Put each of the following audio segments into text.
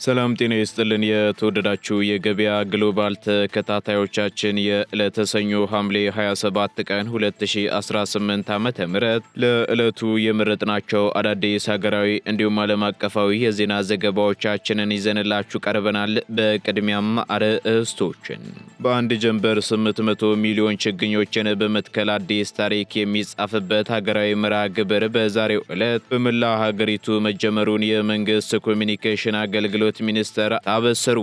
ሰላም ጤና ይስጥልን የተወደዳችሁ የገበያ ግሎባል ተከታታዮቻችን የዕለተ ሰኞ ሐምሌ 27 ቀን 2018 ዓመተ ምህረት ለዕለቱ የመረጥናቸው አዳዲስ ሀገራዊ እንዲሁም ዓለም አቀፋዊ የዜና ዘገባዎቻችንን ይዘንላችሁ ቀርበናል። በቅድሚያም አርዕስቶችን በአንድ ጀንበር 800 ሚሊዮን ችግኞችን በመትከል አዲስ ታሪክ የሚጻፍበት ሀገራዊ መርሃ ግብር በዛሬው ዕለት በመላ ሀገሪቱ መጀመሩን የመንግስት ኮሚኒኬሽን አገልግሎት ሚኒስተር አበሰሩ።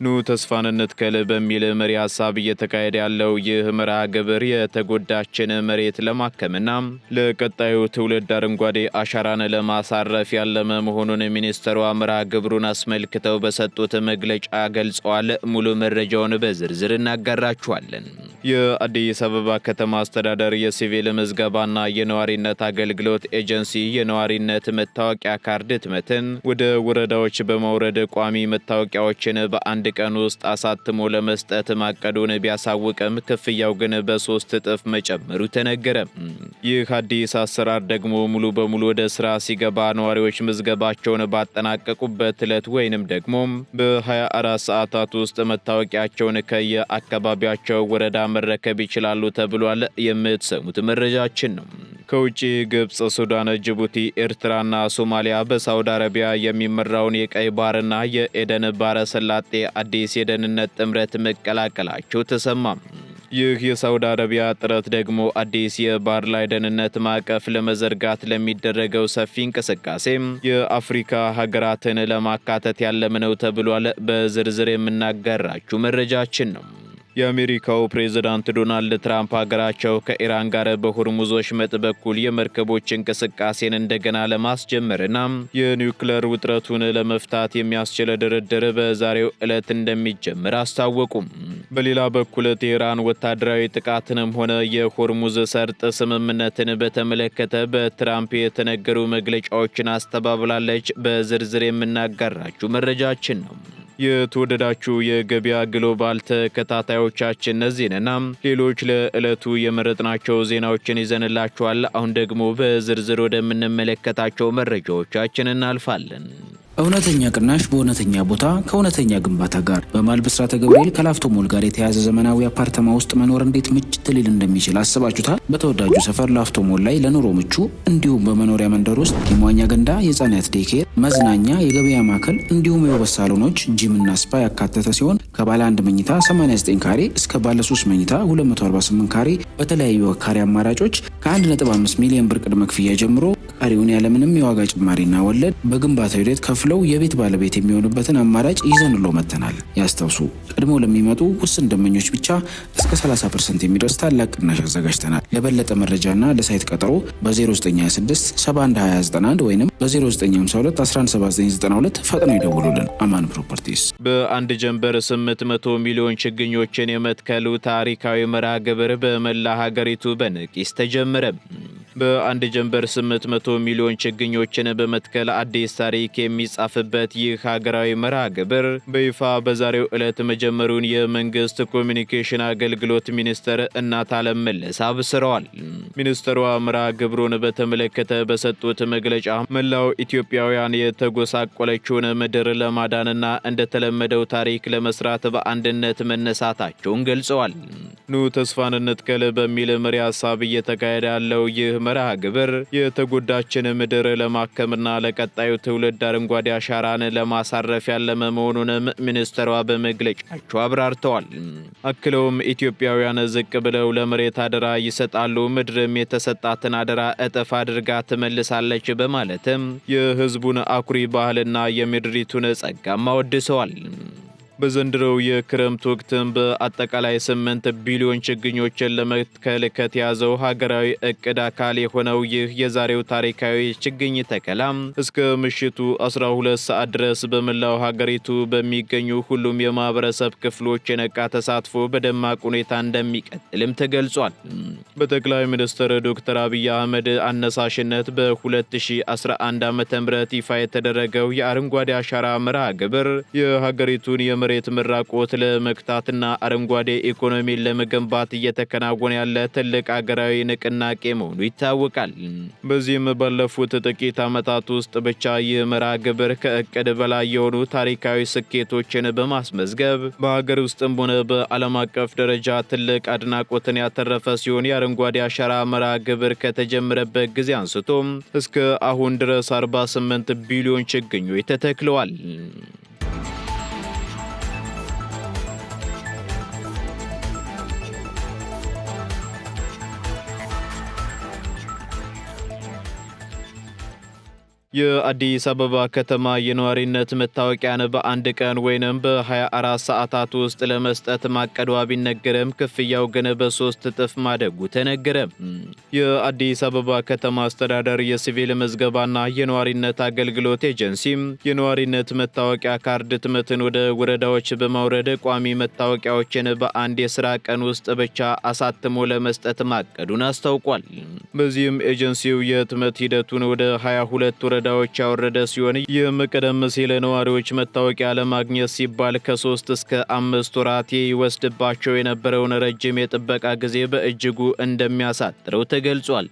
ኑ ተስፋን እንትከል በሚል መሪ ሐሳብ እየተካሄደ ያለው ይህ መርሃ ግብር የተጎዳችን መሬት ለማከምና ለቀጣዩ ትውልድ አረንጓዴ አሻራን ለማሳረፍ ያለመ መሆኑን ሚኒስተሩ መርሃ ግብሩን አስመልክተው በሰጡት መግለጫ ገልጸዋል። ሙሉ መረጃውን በዝርዝር እናጋራችኋለን። የአዲስ አበባ ከተማ አስተዳደር የሲቪል ምዝገባና የነዋሪነት አገልግሎት ኤጀንሲ የነዋሪነት መታወቂያ ካርድ ህትመትን ወደ ወረዳዎች በመውረድ ቋሚ መታወቂያዎችን በአንድ ቀን ውስጥ አሳትሞ ለመስጠት ማቀዱን ቢያሳውቅም ክፍያው ግን በ3 እጥፍ መጨመሩ ተነገረ። ይህ አዲስ አሰራር ደግሞ ሙሉ በሙሉ ወደ ስራ ሲገባ ነዋሪዎች ምዝገባቸውን ባጠናቀቁበት ዕለት ወይንም ደግሞ በ24 ሰዓታት ውስጥ መታወቂያቸውን ከየአካባቢያቸው ወረዳ መረከብ ይችላሉ ተብሏል። የምትሰሙት መረጃችን ነው። ከውጪ ግብጽ፣ ሱዳን፣ ጅቡቲ፣ ኤርትራና ሶማሊያ በሳውዲ አረቢያ የሚመራውን የቀይ ባህርና የኤደን ባህረ ሰላጤ አዲስ የደህንነት ጥምረት መቀላቀላቸው ተሰማ። ይህ የሳውዲ አረቢያ ጥረት ደግሞ አዲስ የባህር ላይ ደህንነት ማዕቀፍ ለመዘርጋት ለሚደረገው ሰፊ እንቅስቃሴ የአፍሪካ ሀገራትን ለማካተት ያለመ ነው ተብሏል። በዝርዝር የምናጋራችሁ መረጃችን ነው። የአሜሪካው ፕሬዝዳንት ዶናልድ ትራምፕ ሀገራቸው ከኢራን ጋር በሆርሙዝ ወሽመጥ በኩል የመርከቦች እንቅስቃሴን እንደገና ለማስጀመርና የኒውክሌር ውጥረቱን ለመፍታት የሚያስችል ድርድር በዛሬው ዕለት እንደሚጀምር አስታወቁም። በሌላ በኩል ቴህራን ወታደራዊ ጥቃትንም ሆነ የሆርሙዝ ሰርጥ ስምምነትን በተመለከተ በትራምፕ የተነገሩ መግለጫዎችን አስተባብላለች። በዝርዝር የምናጋራችሁ መረጃችን ነው። የተወደዳችሁ የገበያ ግሎባል ተከታታዮቻችን እነዚህንና ሌሎች ለዕለቱ የመረጥናቸው ዜናዎችን ይዘንላችኋል። አሁን ደግሞ በዝርዝር ወደምንመለከታቸው መረጃዎቻችን እናልፋለን። እውነተኛ ቅናሽ በእውነተኛ ቦታ ከእውነተኛ ግንባታ ጋር በመሃል ብስራተ ገብርኤል ከላፍቶ ሞል ጋር የተያዘ ዘመናዊ አፓርተማ ውስጥ መኖር እንዴት ምችት ሊል እንደሚችል አስባችሁታል? በተወዳጁ ሰፈር ላፍቶ ሞል ላይ ለኑሮ ምቹ እንዲሁም በመኖሪያ መንደር ውስጥ የመዋኛ ገንዳ፣ የህፃናት ዴይኬር፣ መዝናኛ፣ የገበያ ማዕከል እንዲሁም የውበት ሳሎኖች፣ ጂምና ስፓ ያካተተ ሲሆን ከባለ 1 መኝታ 89 ካሬ እስከ ባለ 3 መኝታ 248 ካሬ በተለያዩ ካሬ አማራጮች ከ1.5 ሚሊዮን ብር ቅድመ ክፍያ ጀምሮ ቀሪውን ያለምንም የዋጋ ጭማሪና ወለድ በግንባታ ሂደት ከፍለው የቤት ባለቤት የሚሆኑበትን አማራጭ ይዘንሎ መጥተናል። ያስታውሱ፣ ቀድሞ ለሚመጡ ውስን ደንበኞች ብቻ እስከ 30% የሚደርስ ታላቅ ቅናሽ አዘጋጅተናል። ለበለጠ መረጃና ለሳይት ቀጠሮ በ0926 712091 ወይም በ0952 117992 ፈጥነው ይደውሉልን። አማን ፕሮፐርቲስ። በአንድ ጀንበር 800 ሚሊዮን ችግኞችን የመትከሉ ታሪካዊ መርሃ ግብር በመላ ሀገሪቱ በነቂስ ተጀመረ። በአንድ ጀንበር 800 ሚሊዮን ችግኞችን በመትከል አዲስ ታሪክ የሚጻፍበት ይህ ሀገራዊ መርሃ ግብር በይፋ በዛሬው ዕለት መጀመሩን የመንግስት ኮሚኒኬሽን አገልግሎት ሚኒስተር እናትአለም መለሰ አብስረዋል። ሚኒስተሯ መርሃ ግብሩን በተመለከተ በሰጡት መግለጫ መላው ኢትዮጵያውያን የተጎሳቆለችውን ምድር ለማዳንና እንደተለመደው ታሪክ ለመስራት በአንድነት መነሳታቸውን ገልጸዋል። ኑ ተስፋን እንትከል በሚል መሪ ሐሳብ እየተካሄደ ያለው ይህ መርሃ ግብር የተጎዳችን ምድር ለማከምና ለቀጣዩ ትውልድ አረንጓዴ አሻራን ለማሳረፍ ያለመ መሆኑንም ሚኒስተሯ በመግለጫቸው አብራርተዋል። አክለውም ኢትዮጵያውያን ዝቅ ብለው ለመሬት አደራ ይሰጣሉ፣ ምድርም የተሰጣትን አደራ እጥፍ አድርጋ ትመልሳለች በማለትም የህዝቡን አኩሪ ባህልና የምድሪቱን ጸጋም አወድሰዋል። በዘንድሮው የክረምት ወቅትም በአጠቃላይ 8 ቢሊዮን ችግኞችን ለመትከል ከተያዘው ሀገራዊ እቅድ አካል የሆነው ይህ የዛሬው ታሪካዊ ችግኝ ተከላ እስከ ምሽቱ 12 ሰዓት ድረስ በመላው ሀገሪቱ በሚገኙ ሁሉም የማህበረሰብ ክፍሎች የነቃ ተሳትፎ በደማቅ ሁኔታ እንደሚቀጥልም ተገልጿል። በጠቅላይ ሚኒስትር ዶክተር አብይ አህመድ አነሳሽነት በ2011 ዓ.ም ይፋ የተደረገው የአረንጓዴ አሻራ መርሃ ግብር የሀገሪቱን የመሬት መራቆት ለመክታትና አረንጓዴ ኢኮኖሚን ለመገንባት እየተከናወነ ያለ ትልቅ አገራዊ ንቅናቄ መሆኑ ይታወቃል። በዚህም ባለፉት ጥቂት ዓመታት ውስጥ ብቻ ይህ መርሃ ግብር ከእቅድ በላይ የሆኑ ታሪካዊ ስኬቶችን በማስመዝገብ በሀገር ውስጥም ሆነ በዓለም አቀፍ ደረጃ ትልቅ አድናቆትን ያተረፈ ሲሆን የአረንጓዴ አሻራ መርሃ ግብር ከተጀመረበት ጊዜ አንስቶ እስከ አሁን ድረስ 48 ቢሊዮን ችግኞች ተተክለዋል። የአዲስ አበባ ከተማ የነዋሪነት መታወቂያን በአንድ ቀን ወይንም በ24 ሰዓታት ውስጥ ለመስጠት ማቀዷ ቢነገርም ክፍያው ግን በ3 እጥፍ ማደጉ ተነገረ። የአዲስ አበባ ከተማ አስተዳደር የሲቪል ምዝገባና የነዋሪነት አገልግሎት ኤጀንሲ የነዋሪነት መታወቂያ ካርድ ህትመትን ወደ ወረዳዎች በማውረድ ቋሚ መታወቂያዎችን በአንድ የስራ ቀን ውስጥ ብቻ አሳትሞ ለመስጠት ማቀዱን አስታውቋል። በዚህም ኤጀንሲው የህትመት ሂደቱን ወደ 22 ወረዳዎች ያወረደ ሲሆን ይህም ቀደም ሲል ነዋሪዎች መታወቂያ ለማግኘት ሲባል ከ3 እስከ 5 ወራት ይወስድባቸው የነበረውን ረጅም የጥበቃ ጊዜ በእጅጉ እንደሚያሳጥረው ተገልጿል።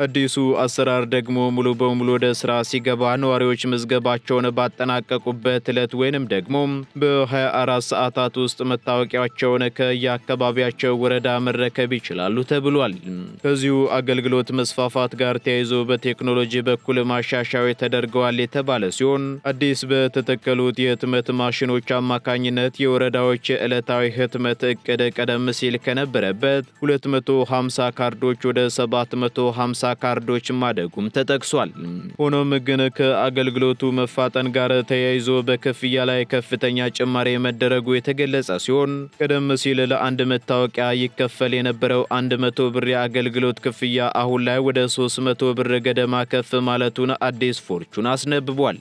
አዲሱ አሰራር ደግሞ ሙሉ በሙሉ ወደ ስራ ሲገባ ነዋሪዎች ምዝገባቸውን ባጠናቀቁበት ዕለት ወይንም ደግሞ በ24 ሰዓታት ውስጥ መታወቂያቸውን ከየአካባቢያቸው ወረዳ መረከብ ይችላሉ ተብሏል። ከዚሁ አገልግሎት መስፋፋት ጋር ተያይዞ በቴክኖሎጂ በኩል ማሻሻያ ተደርገዋል የተባለ ሲሆን አዲስ በተተከሉት የህትመት ማሽኖች አማካኝነት የወረዳዎች የዕለታዊ ህትመት እቅድ ቀደም ሲል ከነበረበት 250 ካርዶች ወደ 750 ካርዶች ማደጉም ተጠቅሷል። ሆኖም ግን ከአገልግሎቱ መፋጠን ጋር ተያይዞ በክፍያ ላይ ከፍተኛ ጭማሪ መደረጉ የተገለጸ ሲሆን ቀደም ሲል ለአንድ መታወቂያ ይከፈል የነበረው 100 ብር የአገልግሎት ክፍያ አሁን ላይ ወደ 300 ብር ገደማ ከፍ ማለቱን አዲስ ፎርቹን አስነብቧል።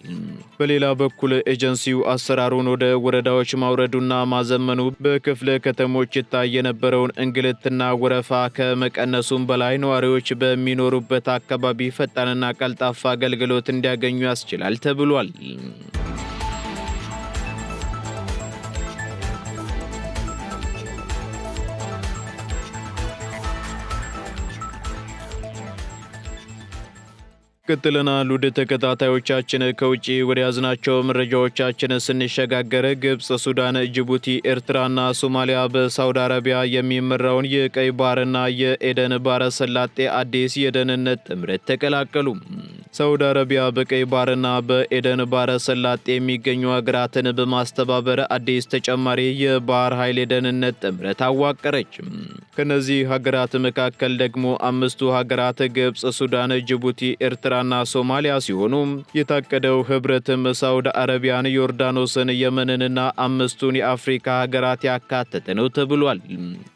በሌላ በኩል ኤጀንሲው አሰራሩን ወደ ወረዳዎች ማውረዱና ማዘመኑ በክፍለ ከተሞች ይታይ የነበረውን እንግልትና ወረፋ ከመቀነሱም በላይ ነዋሪዎች በሚኖሩበት አካባቢ ፈጣንና ቀልጣፋ አገልግሎት እንዲያገኙ ያስችላል ተብሏል። ቀጥለናል። ውድ ተከታታዮቻችን ከውጪ ወደ ያዝናቸው መረጃዎቻችን ስንሸጋገር ግብጽ፣ ሱዳን፣ ጅቡቲ፣ ኤርትራና ሶማሊያ በሳውዲ አረቢያ የሚመራውን የቀይ ባህርና የኤደን ባህረ ሰላጤ አዲስ የደህንነት ጥምረት ተቀላቀሉ። ሳውዲ አረቢያ በቀይ ባህርና በኤደን ባህረ ሰላጤ የሚገኙ ሀገራትን በማስተባበር አዲስ ተጨማሪ የባህር ኃይል የደህንነት ጥምረት አዋቀረች። ከነዚህ ሀገራት መካከል ደግሞ 5ቱ ሀገራት ግብጽ፣ ሱዳን፣ ጅቡቲ፣ ኤርትራና ሶማሊያ ሲሆኑ የታቀደው ህብረትም ሳውዲ አረቢያን፣ ዮርዳኖስን፣ የመንንና 5ቱን የአፍሪካ ሀገራት ያካተተ ነው ተብሏል።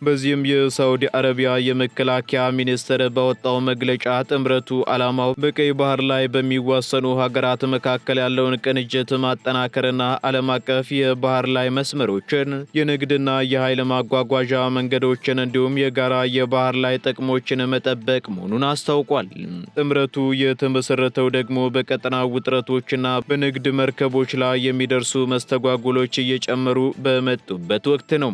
በዚህም የሳውዲ አረቢያ የመከላከያ ሚኒስቴር ባወጣው መግለጫ ጥምረቱ ዓላማው በቀይ ባህር ላይ በሚዋሰኑ ሀገራት መካከል ያለውን ቅንጅት ማጠናከርና ዓለም አቀፍ የባህር ላይ መስመሮችን፣ የንግድና የኃይል ማጓጓዣ መንገዶችን እንዲሁም የጋራ የባህር ላይ ጥቅሞችን መጠበቅ መሆኑን አስታውቋል። ጥምረቱ የተመሰረተው ደግሞ በቀጠናው ውጥረቶችና በንግድ መርከቦች ላይ የሚደርሱ መስተጓጎሎች እየጨመሩ በመጡበት ወቅት ነው።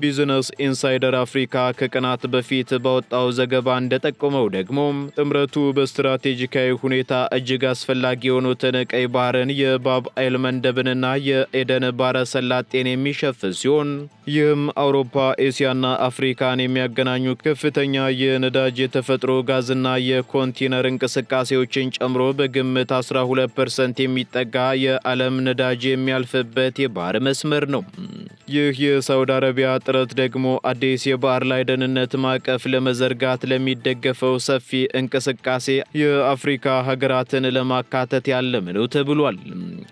ቢዝነስ ኢንሳይደር አፍሪካ ከቀናት በፊት ባወጣው ዘገባ እንደጠቆመው ደግሞ ጥምረቱ በስትራቴጂካዊ ሁኔታ እጅግ አስፈላጊ የሆኑትን ቀይ ባህርን፣ የባብ ኤል መንደብንና የኤደን ባህረ ሰላጤን የሚሸፍን ሲሆን ይህም አውሮፓ፣ ኤሲያና አፍሪካን የሚያገናኙ ከፍተኛ የነዳጅ፣ የተፈጥሮ ጋዝና የኮንቴነር እንቅስቃሴዎችን ጨምሮ በግምት 12% የሚጠጋ የዓለም ነዳጅ የሚያልፍበት የባህር መስመር ነው። ይህ የሳውዲ አረቢያ ጥረት ደግሞ አዲስ የባህር ላይ ደህንነት ማዕቀፍ ለመዘርጋት ለሚደገፈው ሰፊ እንቅስቃሴ የአፍሪካ ሀገራትን ለማካተት ያለመ ነው ተብሏል።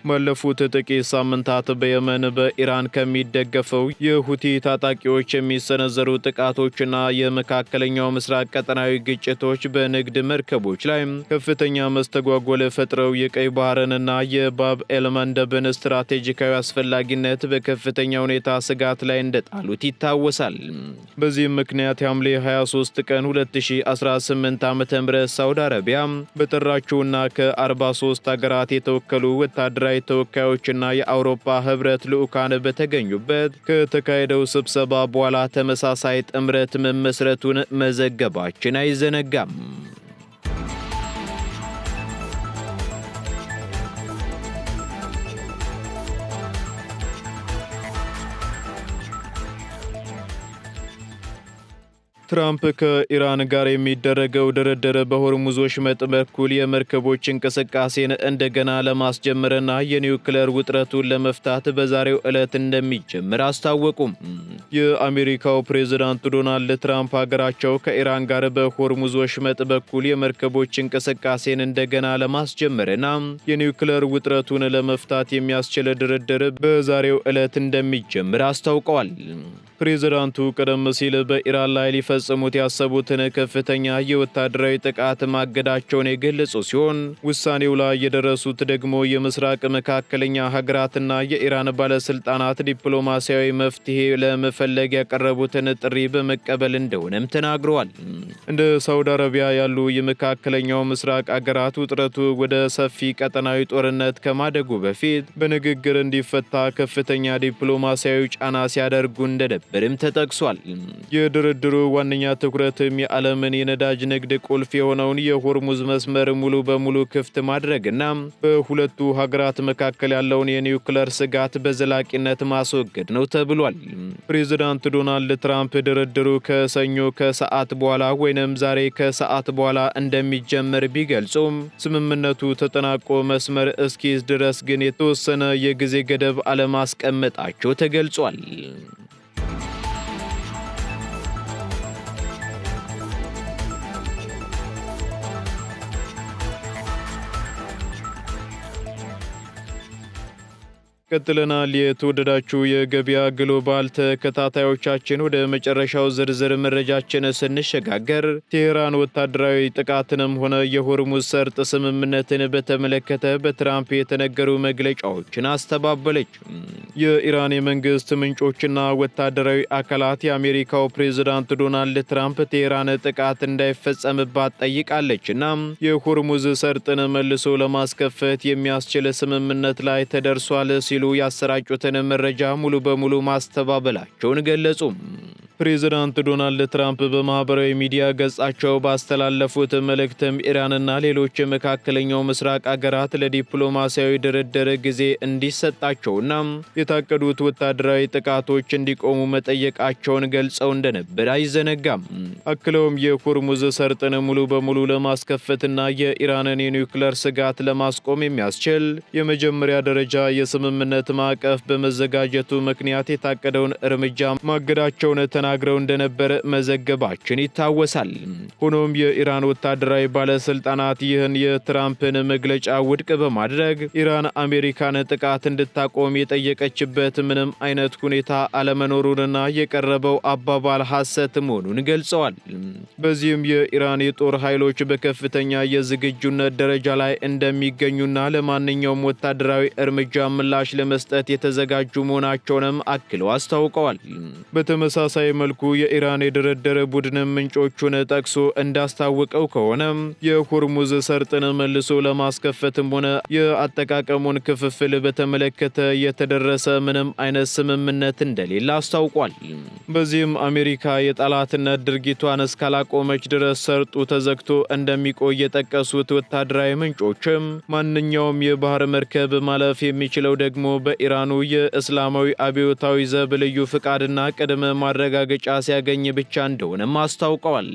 ባለፉት ጥቂት ሳምንታት በየመን በኢራን ከሚደገፈው የሁቲ ታጣቂዎች የሚሰነዘሩ ጥቃቶችና የመካከለኛው ምስራቅ ቀጠናዊ ግጭቶች በንግድ መርከቦች ላይ ከፍተኛ መስተጓጎል ፈጥረው የቀይ ባህርንና የባብ ኤል መንደብን ስትራቴጂካዊ አስፈላጊነት በከፍተኛ ሁኔታ ሁኔታ ስጋት ላይ እንደጣሉት ይታወሳል። በዚህም ምክንያት የሐምሌ 23 ቀን 2018 ዓ.ም ሳውዲ አረቢያ በጠራችውና ከ43 ሀገራት የተወከሉ ወታደራዊ ተወካዮችና የአውሮፓ ህብረት ልዑካን በተገኙበት ከተካሄደው ስብሰባ በኋላ ተመሳሳይ ጥምረት መመስረቱን መዘገባችን አይዘነጋም። ትራምፕ ከኢራን ጋር የሚደረገው ድርድር በሆርሙዝ ወሽመጥ በኩል የመርከቦች እንቅስቃሴን እንደገና ለማስጀመርና የኒውክሌር ውጥረቱን ለመፍታት በዛሬው ዕለት እንደሚጀምር አስታወቁም። የአሜሪካው ፕሬዝዳንት ዶናልድ ትራምፕ ሀገራቸው ከኢራን ጋር በሆርሙዝ ወሽመጥ በኩል የመርከቦች እንቅስቃሴን እንደገና ለማስጀመርና የኒውክሌር ውጥረቱን ለመፍታት የሚያስችል ድርድር በዛሬው ዕለት እንደሚጀምር አስታውቀዋል። ፕሬዝዳንቱ ቀደም ሲል በኢራን ላይ ሊፈጽሙት ያሰቡትን ከፍተኛ የወታደራዊ ጥቃት ማገዳቸውን የገለጹ ሲሆን ውሳኔው ላይ የደረሱት ደግሞ የምስራቅ መካከለኛ ሀገራትና የኢራን ባለስልጣናት ዲፕሎማሲያዊ መፍትሄ ለመፈለግ ያቀረቡትን ጥሪ በመቀበል እንደሆነም ተናግረዋል። እንደ ሳውዲ አረቢያ ያሉ የመካከለኛው ምስራቅ አገራት ውጥረቱ ወደ ሰፊ ቀጠናዊ ጦርነት ከማደጉ በፊት በንግግር እንዲፈታ ከፍተኛ ዲፕሎማሲያዊ ጫና ሲያደርጉ እንደነበርም ተጠቅሷል። የድርድሩ ዋነኛ ትኩረትም የዓለምን የነዳጅ ንግድ ቁልፍ የሆነውን የሆርሙዝ መስመር ሙሉ በሙሉ ክፍት ማድረግና በሁለቱ ሀገራት መካከል ያለውን የኒውክሌር ስጋት በዘላቂነት ማስወገድ ነው ተብሏል። ፕሬዝዳንት ዶናልድ ትራምፕ ድርድሩ ከሰኞ ከሰዓት በኋላ ወይንም ዛሬ ከሰዓት በኋላ እንደሚጀመር ቢገልጹም ስምምነቱ ተጠናቆ መስመር እስኪይዝ ድረስ ግን የተወሰነ የጊዜ ገደብ አለማስቀመጣቸው ተገልጿል። ቀጥለናል። የተወደዳችሁ የገበያ ግሎባል ተከታታዮቻችን ወደ መጨረሻው ዝርዝር መረጃችን ስንሸጋገር ቴሄራን ወታደራዊ ጥቃትንም ሆነ የሆርሙዝ ሰርጥ ስምምነትን በተመለከተ በትራምፕ የተነገሩ መግለጫዎችን አስተባበለች። የኢራን የመንግስት ምንጮችና ወታደራዊ አካላት የአሜሪካው ፕሬዝዳንት ዶናልድ ትራምፕ ቴሄራን ጥቃት እንዳይፈጸምባት ጠይቃለችና የሆርሙዝ ሰርጥን መልሶ ለማስከፈት የሚያስችል ስምምነት ላይ ተደርሷል ሲሉ ያሰራጩትን መረጃ ሙሉ በሙሉ ማስተባበላቸውን ገለጹ። ፕሬዝዳንት ዶናልድ ትራምፕ በማህበራዊ ሚዲያ ገጻቸው ባስተላለፉት መልእክትም ኢራንና ሌሎች የመካከለኛው ምስራቅ አገራት ለዲፕሎማሲያዊ ድርድር ጊዜ እንዲሰጣቸውና የታቀዱት ወታደራዊ ጥቃቶች እንዲቆሙ መጠየቃቸውን ገልጸው እንደነበር አይዘነጋም። አክለውም የሆርሙዝ ሰርጥን ሙሉ በሙሉ ለማስከፈትና የኢራንን የኒውክሌር ስጋት ለማስቆም የሚያስችል የመጀመሪያ ደረጃ የስምምነት ማዕቀፍ በመዘጋጀቱ ምክንያት የታቀደውን እርምጃ ማገዳቸውን ተናግረው እንደነበር መዘገባችን ይታወሳል። ሆኖም የኢራን ወታደራዊ ባለስልጣናት ይህን የትራምፕን መግለጫ ውድቅ በማድረግ ኢራን አሜሪካን ጥቃት እንድታቆም የጠየቀችበት ምንም አይነት ሁኔታ አለመኖሩንና የቀረበው አባባል ሐሰት መሆኑን ገልጸዋል። በዚህም የኢራን የጦር ኃይሎች በከፍተኛ የዝግጁነት ደረጃ ላይ እንደሚገኙና ለማንኛውም ወታደራዊ እርምጃ ምላሽ ለመስጠት የተዘጋጁ መሆናቸውንም አክለው አስታውቀዋል። በተመሳሳይ መልኩ የኢራን የድርድር ቡድን ምንጮቹን ጠቅሶ እንዳስታወቀው ከሆነ የሆርሙዝ ሰርጥን መልሶ ለማስከፈትም ሆነ የአጠቃቀሙን ክፍፍል በተመለከተ የተደረሰ ምንም አይነት ስምምነት እንደሌለ አስታውቋል። በዚህም አሜሪካ የጠላትነት ድርጊቷን እስካላቆመች ድረስ ሰርጡ ተዘግቶ እንደሚቆይ የጠቀሱት ወታደራዊ ምንጮችም ማንኛውም የባህር መርከብ ማለፍ የሚችለው ደግሞ በኢራኑ የእስላማዊ አብዮታዊ ዘብ ልዩ ፍቃድና ቅድመ ማረጋገጫ ሲያገኝ ብቻ እንደሆነም አስታውቀዋል።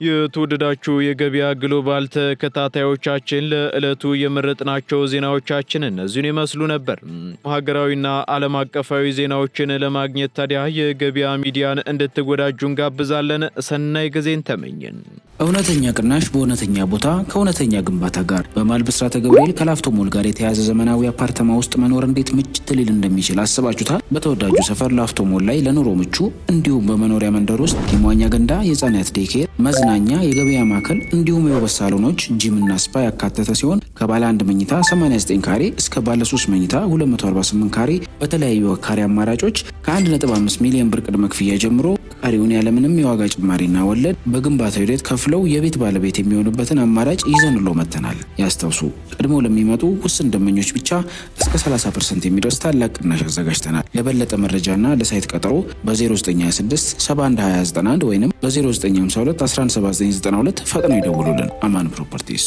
የተወደዳችሁ የገበያ ግሎባል ተከታታዮቻችን ለዕለቱ የመረጥናቸው ዜናዎቻችን እነዚህን ይመስሉ ነበር። ሀገራዊና ዓለም አቀፋዊ ዜናዎችን ለማግኘት ታዲያ የገበያ ሚዲያን እንድትወዳጁ እንጋብዛለን። ሰናይ ጊዜን ተመኘን። እውነተኛ ቅናሽ በእውነተኛ ቦታ ከእውነተኛ ግንባታ ጋር በመሃል ብስራተ ገብርኤል ከላፍቶ ሞል ጋር የተያዘ ዘመናዊ አፓርተማ ውስጥ መኖር እንዴት ምችት ሊል እንደሚችል አስባችሁታል? በተወዳጁ ሰፈር ላፍቶ ሞል ላይ ለኑሮ ምቹ እንዲሁም በመኖሪያ መንደር ውስጥ የመዋኛ ገንዳ፣ የህፃናት ዴይኬር፣ መዝናኛ፣ የገበያ ማዕከል እንዲሁም የውበት ሳሎኖች፣ ጂምና ስፓ ያካተተ ሲሆን ከባለ 1 መኝታ 89 ካሬ እስከ ባለ 3 መኝታ 248 ካሬ በተለያዩ ካሬ አማራጮች ከ1.5 ሚሊዮን ብር ቅድመ ክፍያ ጀምሮ ቀሪውን ያለምንም የዋጋ ጭማሪና ወለድ በግንባታው ሂደት ከፍለው የቤት ባለቤት የሚሆኑበትን አማራጭ ይዘንሎ መጥተናል። ያስታውሱ፣ ቀድሞ ለሚመጡ ውስን ደንበኞች ብቻ እስከ 30% የሚደርስ ታላቅ ቅናሽ አዘጋጅተናል። ለበለጠ መረጃና ለሳይት ቀጠሮ በ0926 712091 ወይም በ0952 117992 ፈጥነው ይደውሉልን። አማን ፕሮፐርቲስ